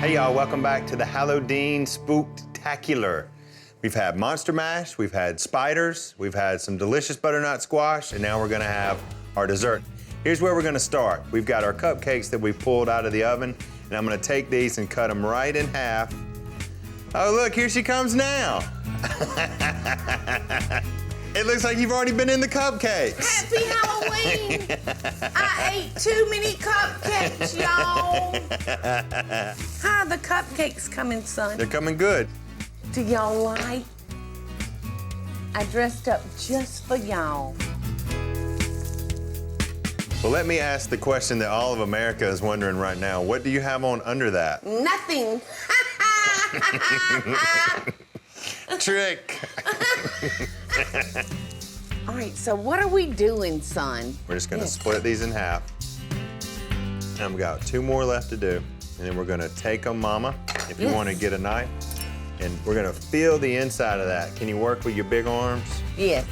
Hey y'all, welcome back to the Hallow-Deen Spooktacular. We've had Monster Mash, we've had spiders, we've had some delicious butternut squash, and now we're gonna have our dessert. Here's where we're gonna start. We've got our cupcakes that we pulled out of the oven, and I'm gonna take these and cut them right in half. Oh look, here she comes now. It looks like you've already been in the cupcakes. Happy Halloween! I ate too many cupcakes, y'all. How are the cupcakes coming, son? They're coming good. Do y'all like? I dressed up just for y'all. Well, let me ask the question that all of America is wondering right now. What do you have on under that? Nothing. Trick. All right, so what are we doing, son? We're just gonna split these in half. And I've got 2 more left to do. And then we're gonna take them, Mama, if you wanna get a knife. And we're gonna feel the inside of that. Can you work with your big arms? Yes.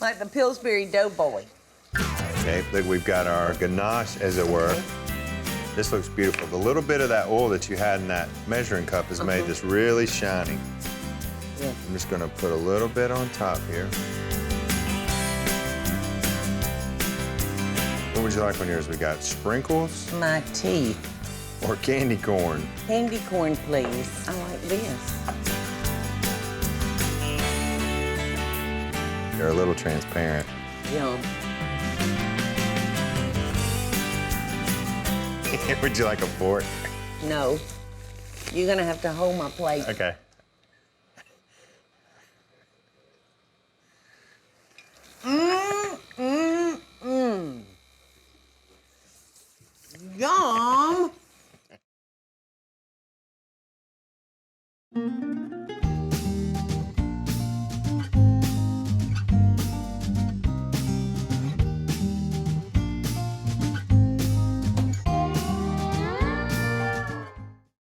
Like the Pillsbury Doughboy. Okay, look, we've got our ganache, as it were. This looks beautiful. The little bit of that oil that you had in that measuring cup has made this really shiny. Yeah. I'm just gonna put a little bit on top here. What would you like on yours? We got sprinkles My teeth. or candy corn? Candy corn, please. I like this. They're a little transparent. Yum. Would you like a fork? No. You're gonna have to hold my plate. Okay. Yum!